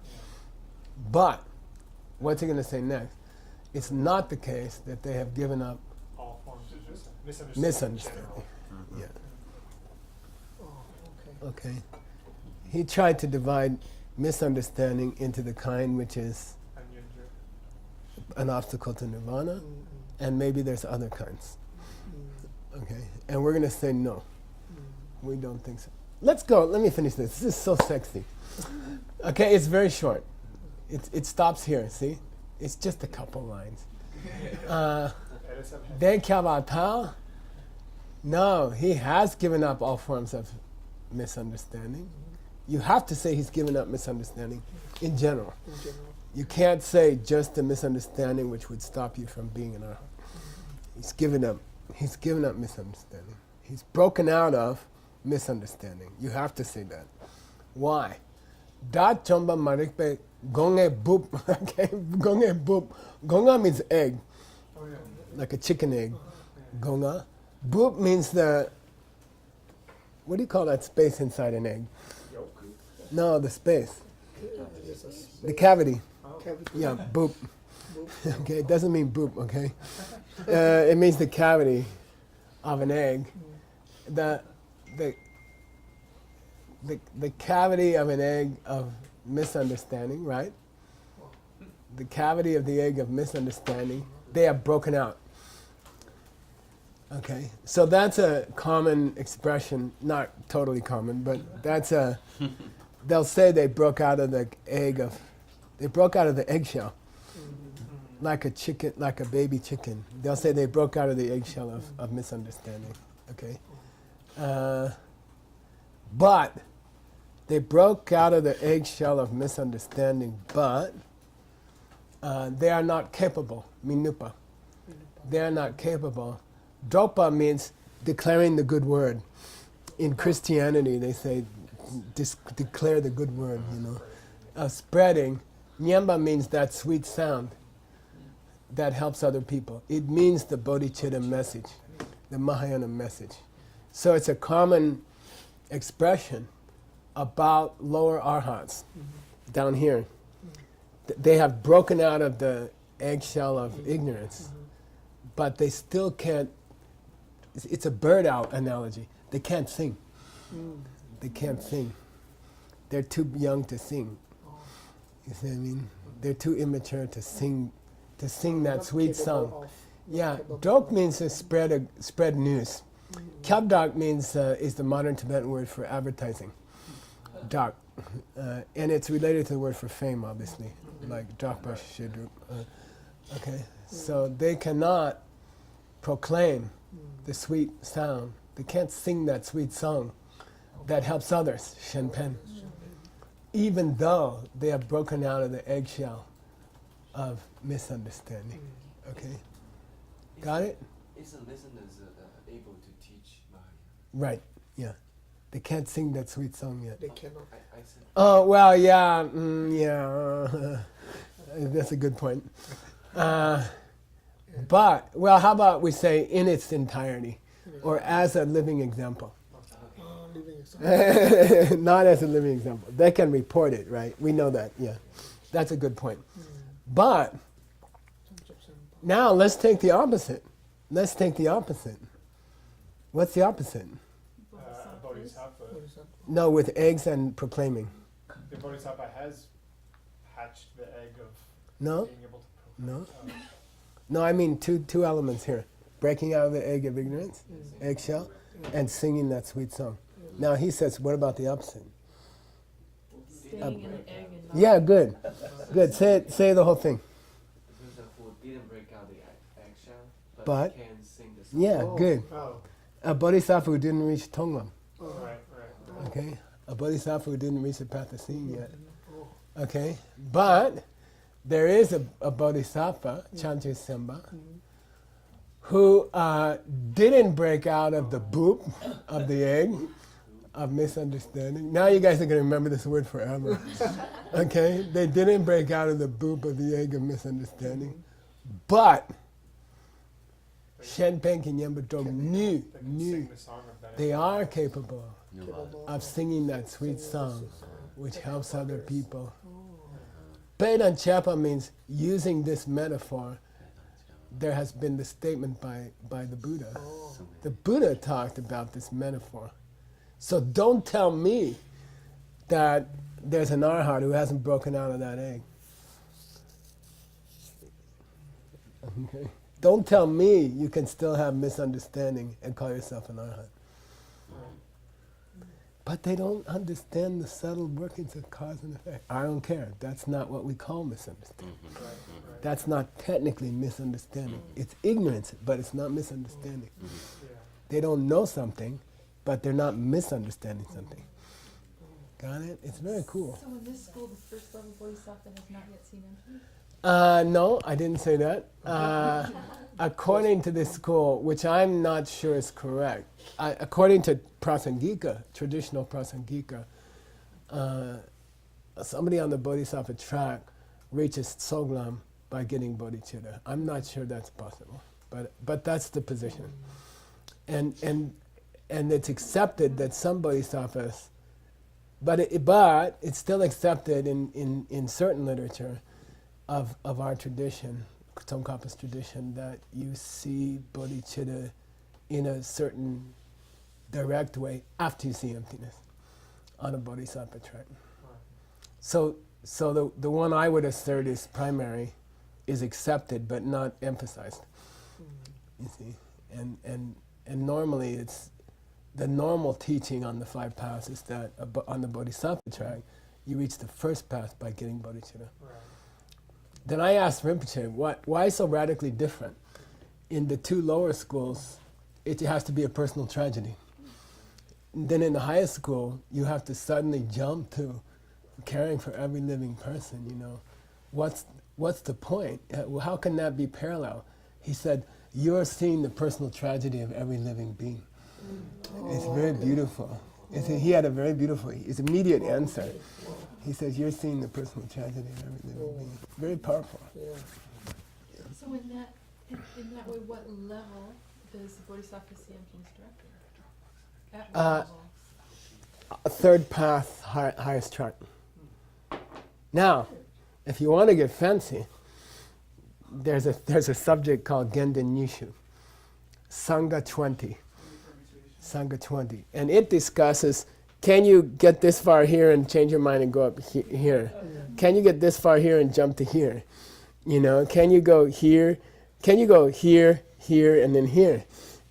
But, what's he going to say next? It's not the case that they have given up All forms of misunderstanding. misunderstanding. in general. Yeah. Oh, okay. Okay. He tried to divide misunderstanding into the kind which is Onion drip. an obstacle to nirvana, and maybe there's other kinds. Mm. Okay. And we're going to say no. We don't think so. Let's go. Let me finish this. This is so sexy. Okay, it's very short. It stops here, see? It's just a couple lines. Then Kyavatao, no, he has given up all forms of misunderstanding. You have to say he's given up misunderstanding in general. In general. You can't say just a misunderstanding which would stop you from being an arhat. He's given up misunderstanding. He's broken out of misunderstanding. You have to say that. Why? Da chomba marikpe gonge boop. Okay, gonge boop. Gonga means egg, Oh yeah. like a chicken egg. Gonga. Boop means what do you call that space inside an egg? Yolk. No, the space. Yes, yes. The cavity. Cavity. Yeah, boop. Boop. Okay, it doesn't mean boop, okay? It means the cavity of an egg. The cavity of an egg of misunderstanding, right? The cavity of the egg of misunderstanding, they have broken out. Okay, so that's a common expression, not totally common, but they'll say they broke out of the eggshell, like a chicken, like a baby chicken. They'll say they broke out of the eggshell of misunderstanding, okay? But they broke out of the eggshell of misunderstanding, but they are not capable, minupa. They are not capable. Dropa means declaring the good word. In Christianity, they say declare the good word, spreading. Nyamba means that sweet sound that helps other people. It means the bodhicitta message, the Mahayana message. So it's a common expression about lower arhats down here. They have broken out of the eggshell of ignorance, but they still can't. It's a bird out analogy. They can't sing. They can't sing. They're too young to sing. You see what I mean? They're too immature to sing that sweet song. Yeah, dok means to spread news. Kyabdak means is the modern Tibetan word for advertising. Dak. And it's related to the word for fame, obviously, like Dakpa Shidrup. Okay, so they cannot proclaim the sweet sound. They can't sing that sweet song that helps others, Shenpen, even though they have broken out of the eggshell of misunderstanding. Okay, got it? Is the listeners able to teach Mahayana? Right, yeah. They can't sing that sweet song yet. They cannot. I said, Oh, well, yeah, yeah. That's a good point. But, well, how about we say in its entirety, or as a living example? Living example. Not as a living example. They can report it, right? We know that, yeah. That's a good point. But, now let's take the opposite. Let's take the opposite. What's the opposite? Bodhisattva. No, with eggs and proclaiming. The Bodhisattva has hatched the egg of No? being able to No? proclaim. No, I mean two elements here. Breaking out of the egg of ignorance, eggshell, and singing that sweet song. Now he says, what about the opposite? Staying in the egg and not. Yeah, good. Good. Say the whole thing. Because who didn't break out the eggshell, But- can sing the song. Yeah, Oh. good. Oh, A bodhisattva who didn't reach Tonglam. right. Okay? A bodhisattva who didn't reach the path of seeing yet. Okay? But there is a bodhisattva, Chanchu Simba, who didn't break out of the boop of the egg of misunderstanding. Now you guys are going to remember this word forever. Okay? They didn't break out of the boop of the egg of misunderstanding. But Shenpen Kinyambatok knew Sing the song of that. they are capable Capable of singing that sweet song, which helps other people. Pedan Chepa means using this metaphor. There has been the statement by the Buddha. The Buddha talked about this metaphor. So don't tell me that there's an arhat who hasn't broken out of that egg. Okay? Don't tell me you can still have misunderstanding and call yourself an arhat. But they don't understand the subtle workings of cause and effect. I don't care. That's not what we call misunderstanding. That's not technically misunderstanding. It's ignorance, but it's not misunderstanding. Yeah. They don't know something, but they're not misunderstanding something. Got it? It's very cool. So in this school, the first level bodhisattva has not yet seen emptiness? No, I didn't say that. According to this school, which I'm not sure is correct, according to Prasangika, traditional Prasangika, somebody on the Bodhisattva track reaches Soglam by getting bodhicitta. I'm not sure that's possible, but that's the position. And it's accepted that some bodhisattvas, but it's still accepted in certain literature of our tradition, Tsongkhapa's tradition, that you see bodhicitta in a certain direct way after you see emptiness on a bodhisattva track. So the one I would assert is primary, is accepted but not emphasized. You see, and normally it's the normal teaching on the 5 paths is that on the bodhisattva track you reach the first path by getting bodhicitta. Right. Then I asked Rinpoche, why so radically different? In the 2 lower schools, it has to be a personal tragedy. Then in the highest school, you have to suddenly jump to caring for every living person, you know. What's the point? How can that be parallel? He said, you're seeing the personal tragedy of every living being. It's very beautiful. He had a very beautiful, his immediate answer. He says, you're seeing the personal tragedy of every living being. Very powerful. So in that way, what level does the bodhisattva see emptiness directly? At what level? A 3rd path, highest chart. Now, if you want to get fancy, there's a subject called Genden Nishu, Sangha 20. Sangha 20. And it discusses, can you get this far here and change your mind and go up here? Can you get this far here and jump to here? You know, can you go here? Can you go here, here, and then here?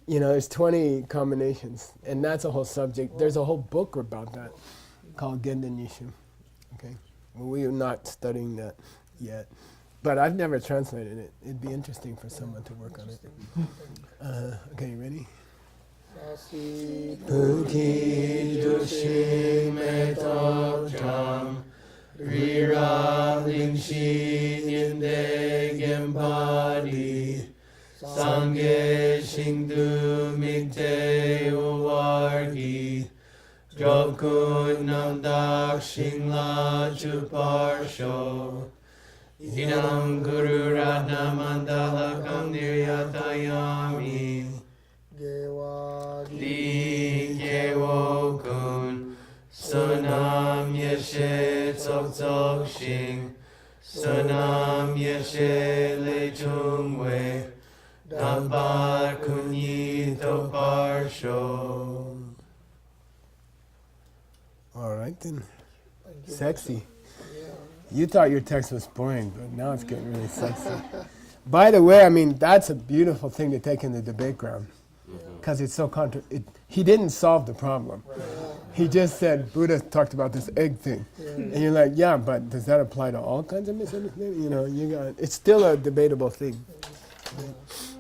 You know, there's 20 combinations. And that's a whole subject. There's a whole book about that called Genden Nishu. Okay? Well, we are not studying that yet. But I've never translated it. It'd be interesting for someone to work on it. Okay, you ready? Puki dushi metok cham Rira lingshi nyende gempadi Sangye shingdu mikte uwargi Jokun namdak shingla chuparsho Idam guru ratna mandala kam niryatayami Di kyewo kun Sunam yeshe tsok tsok shing Sunam yeshe le chungwe Dambar kunyi topar sho. All right then. Sexy. You thought your text was boring, but now it's getting really sexy. By the way, I mean, that's a beautiful thing to take in the debate ground. because it's so he didn't solve the problem. He just said Buddha talked about this egg thing, and you're like, yeah, but does that apply to all kinds of misunderstandings? You know, it's still a debatable thing. Yeah.